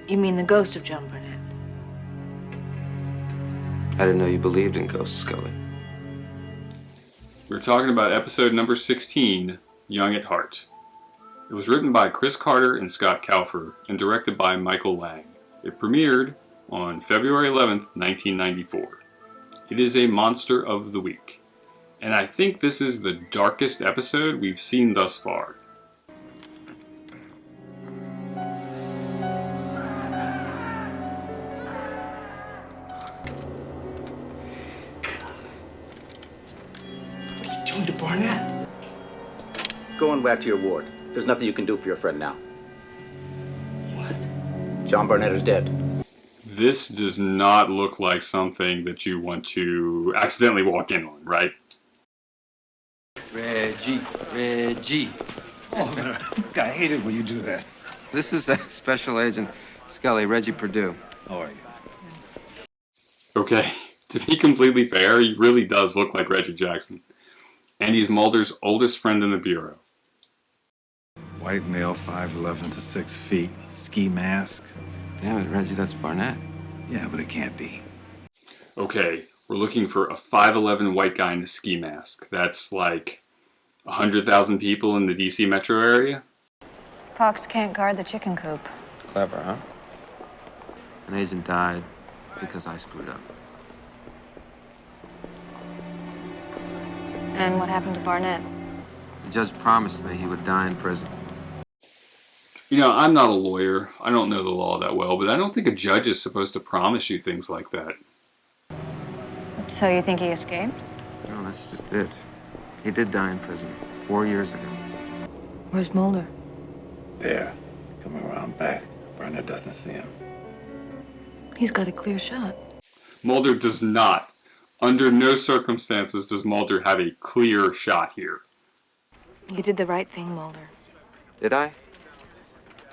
You mean the ghost of John Barnett? I didn't know you believed in ghosts, Scully. We're talking about episode number 16, Young at Heart. It was written by Chris Carter and Scott Kaufer and directed by Michael Lang. It premiered on February 11th, 1994. It is a monster of the week. And I think this is the darkest episode we've seen thus far. What are you doing to Barnett? Going back to your ward. There's nothing you can do for your friend now. What? John Barnett is dead. This does not look like something that you want to accidentally walk in on, right? Reggie. Oh, I hate it when you do that. This is Special Agent Scully, Reggie Purdue. How are you? Okay, to be completely fair, he really does look like Reggie Jackson. And he's Mulder's oldest friend in the Bureau. White male, 5'11" to 6 feet, ski mask. Damn it, Reggie, that's Barnett. Yeah, but it can't be. Okay, we're looking for a 5'11" white guy in a ski mask. That's like 100,000 people in the DC metro area? Fox can't guard the chicken coop. Clever, huh? An agent died because I screwed up. And what happened to Barnett? The judge promised me he would die in prison. You know, I'm not a lawyer. I don't know the law that well, but I don't think a judge is supposed to promise you things like that. So you think he escaped? No, that's just it. He did die in prison 4 years ago. Where's Mulder? There, coming around back. Barnett doesn't see him. He's got a clear shot. Mulder does not. Under no circumstances does Mulder have a clear shot here. You did the right thing, Mulder. Did I?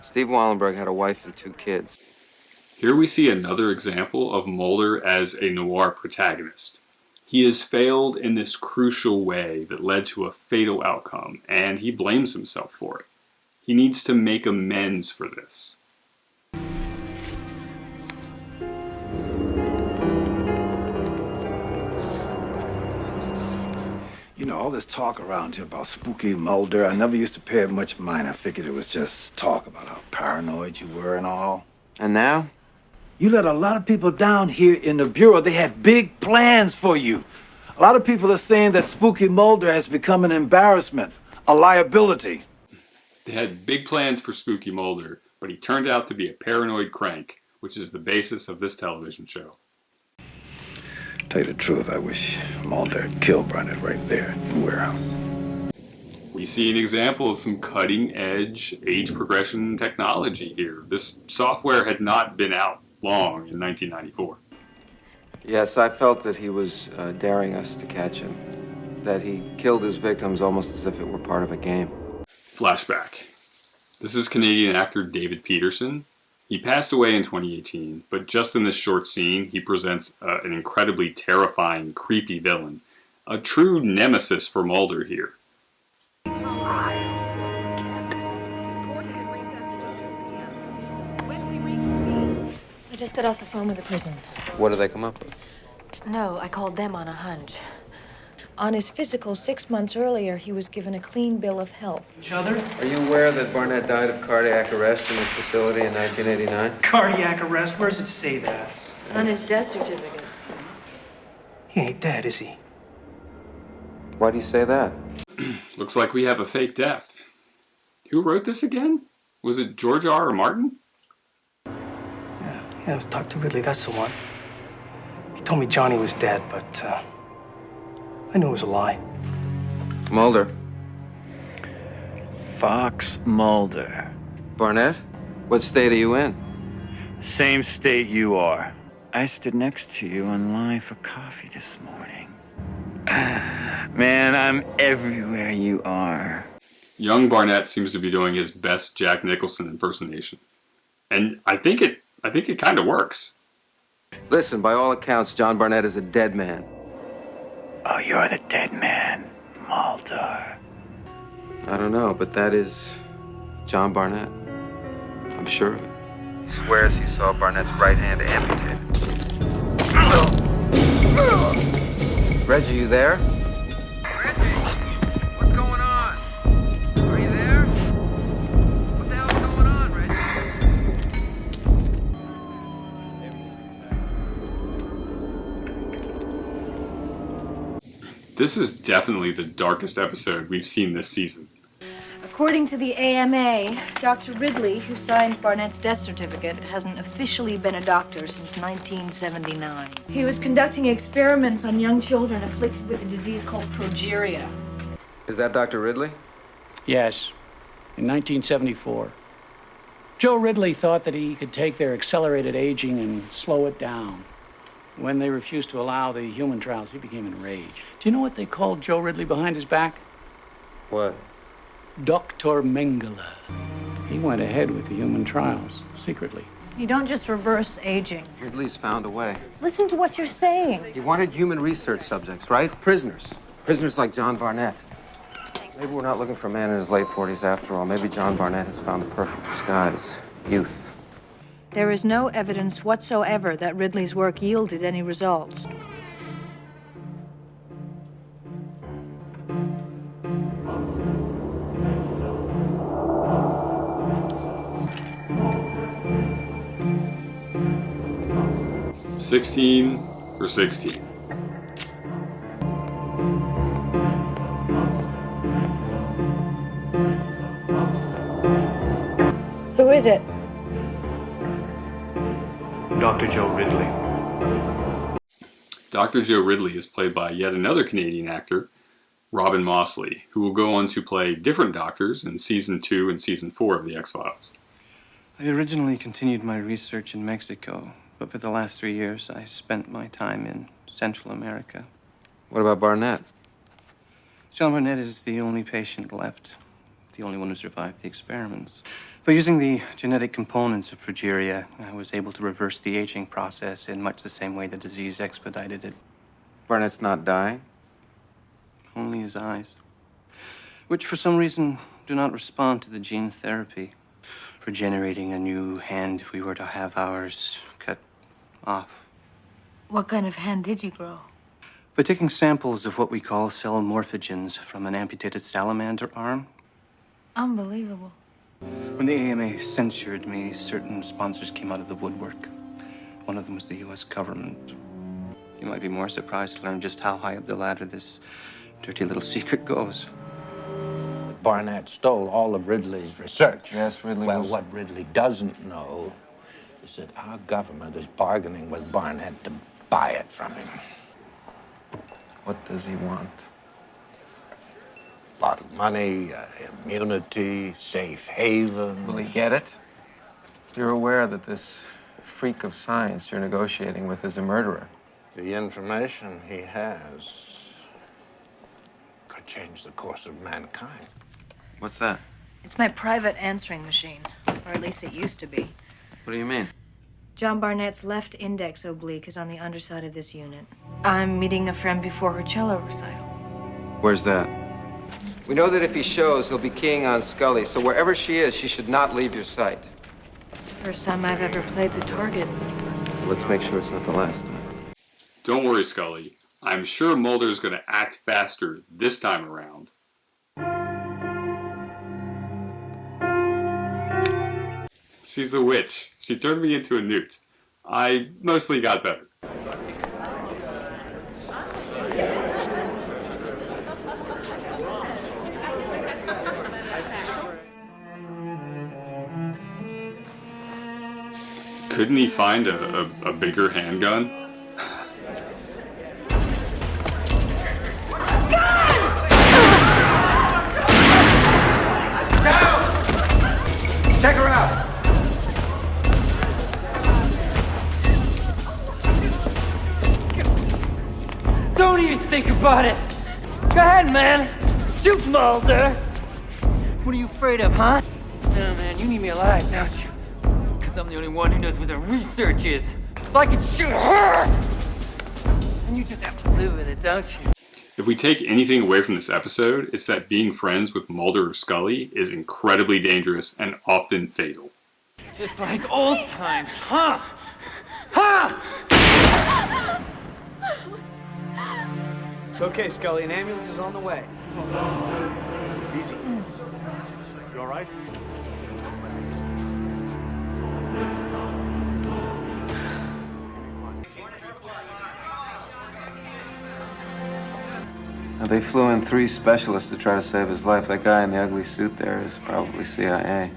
Steve Wallenberg had a wife and 2 kids. Here we see another example of Mulder as a noir protagonist. He has failed in this crucial way that led to a fatal outcome, and he blames himself for it. He needs to make amends for this. You know, all this talk around here about spooky Mulder, I never used to pay it much mind. I figured it was just talk about how paranoid you were and all. And now? You let a lot of people down here in the Bureau. They had big plans for you. A lot of people are saying that spooky Mulder has become an embarrassment, a liability. They had big plans for Spooky Mulder, but he turned out to be a paranoid crank, which is the basis of this television show. Tell you the truth, I wish Mulder had killed Barnett right there in the warehouse. We see an example of some cutting-edge age progression technology here. This software had not been out long in 1994. Yes, I felt that he was daring us to catch him. That he killed his victims almost as if it were part of a game. Flashback. This is Canadian actor David Peterson. He passed away in 2018, but just in this short scene, he presents an incredibly terrifying, creepy villain. A true nemesis for Mulder here. I just got off the phone with the prison. What did they come up with? No, I called them on a hunch. On his physical 6 months earlier, he was given a clean bill of health. Each other? Are you aware that Barnett died of cardiac arrest in this facility in 1989? Cardiac arrest? Where does it say that? On his death certificate. He ain't dead, is he? Why do you say that? Looks like we have a fake death. Who wrote this again? Was it George R. R. Martin? Yeah, it was Dr. Ridley, that's the one. He told me Johnny was dead, but I knew it was a lie. Mulder. Fox Mulder. Barnett? What state are you in? Same state you are. I stood next to you in line for coffee this morning. Man, I'm everywhere you are. Young Barnett seems to be doing his best Jack Nicholson impersonation. And I think it kind of works. Listen, by all accounts, John Barnett is a dead man. Oh, you're the dead man, Mulder. I don't know, but that is John Barnett. I'm sure of it. Swears he saw Barnett's right hand amputated. Reggie, you there? Reggie, what's going on? Are you there? What the hell's going on, Reggie? This is definitely the darkest episode we've seen this season. According to the AMA, Dr. Ridley, who signed Barnett's death certificate, hasn't officially been a doctor since 1979. He was conducting experiments on young children afflicted with a disease called progeria. Is that Dr. Ridley? Yes, in 1974. Joe Ridley thought that he could take their accelerated aging and slow it down. When they refused to allow the human trials, he became enraged. Do you know what they called Joe Ridley behind his back? What? Dr. Mengele. He went ahead with the human trials, secretly. You don't just reverse aging. Ridley's found a way. Listen to what you're saying. He wanted human research subjects, right? Prisoners. Prisoners like John Barnett. Maybe we're not looking for a man in his late 40s after all. Maybe John Barnett has found the perfect disguise. Youth. There is no evidence whatsoever that Ridley's work yielded any results. $16 for 16. Who is it? Dr. Joe Ridley. Dr. Joe Ridley is played by yet another Canadian actor, Robin Mosley, who will go on to play different doctors in Season 2 and Season 4 of The X-Files. I originally continued my research in Mexico, but for the last 3 years I spent my time in Central America. What about Barnett? John Barnett is the only patient left, the only one who survived the experiments. By using the genetic components of progeria, I was able to reverse the aging process in much the same way the disease expedited it. Barnett's not dying? Only his eyes, which for some reason do not respond to the gene therapy for generating a new hand if we were to have ours cut off. What kind of hand did you grow? By taking samples of what we call cell morphogens from an amputated salamander arm. Unbelievable. When the AMA censured me, certain sponsors came out of the woodwork. One of them was the U.S. government. You might be more surprised to learn just how high up the ladder this dirty little secret goes. Barnett stole all of Ridley's research. Yes, Ridley Well, was... what Ridley doesn't know is that our government is bargaining with Barnett to buy it from him. What does he want? A lot of money, immunity, safe haven. Will he get it? You're aware that this freak of science you're negotiating with is a murderer. The information he has could change the course of mankind. What's that? It's my private answering machine, or at least it used to be. What do you mean? John Barnett's left index oblique is on the underside of this unit. I'm meeting a friend before her cello recital. Where's that? We know that if he shows, he'll be keying on Scully, so wherever she is, she should not leave your sight. It's the first time I've ever played the target. Let's make sure it's not the last time. Don't worry, Scully. I'm sure Mulder's going to act faster this time around. She's a witch. She turned me into a newt. I mostly got better. Couldn't he find a bigger handgun? Check her out. Don't even think about it. Go ahead, man. Shoot Mulder. What are you afraid of, huh? No, man, you need me alive, don't you? Because I'm the only one who knows where the research is. So I can shoot her! And you just have to live with it, don't you? If we take anything away from this episode, it's that being friends with Mulder or Scully is incredibly dangerous and often fatal. Just like old times, huh? Huh? It's okay, Scully. An ambulance is on the way. Easy. You all right? Now, they flew in 3 specialists to try to save his life. That guy in the ugly suit there is probably CIA.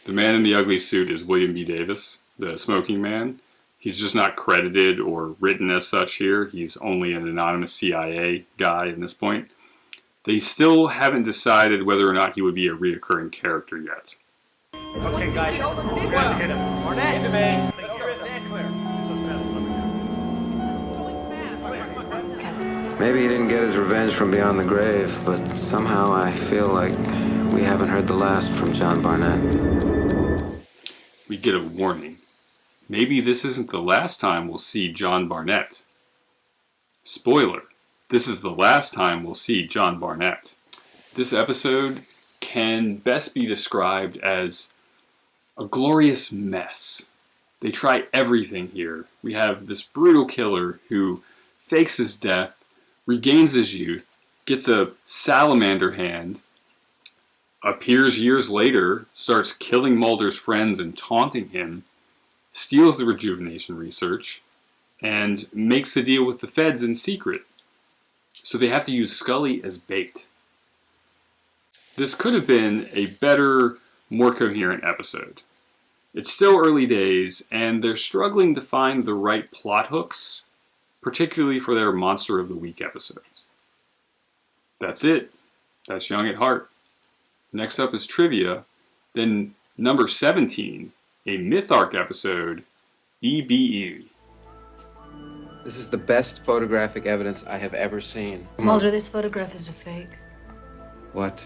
The man in the ugly suit is William B. Davis, the smoking man. He's just not credited or written as such here. He's only an anonymous CIA guy at this point. They still haven't decided whether or not he would be a reoccurring character yet. Okay, guys. We're gonna hit him. Barnett. Into me. Stand clear. Maybe he didn't get his revenge from beyond the grave, but somehow I feel like we haven't heard the last from John Barnett. We get a warning. Maybe this isn't the last time we'll see John Barnett. Spoiler, this is the last time we'll see John Barnett. This episode can best be described as a glorious mess. They try everything here. We have this brutal killer who fakes his death, regains his youth, gets a salamander hand, appears years later, starts killing Mulder's friends and taunting him, steals the rejuvenation research, and makes a deal with the feds in secret. So they have to use Scully as bait. This could have been a better, more coherent episode. It's still early days, and they're struggling to find the right plot hooks, particularly for their Monster of the Week episodes. That's it. That's Young at Heart. Next up is trivia, then number 17, a Myth Arc episode, EBE. This is the best photographic evidence I have ever seen. Mulder, this photograph is a fake. What?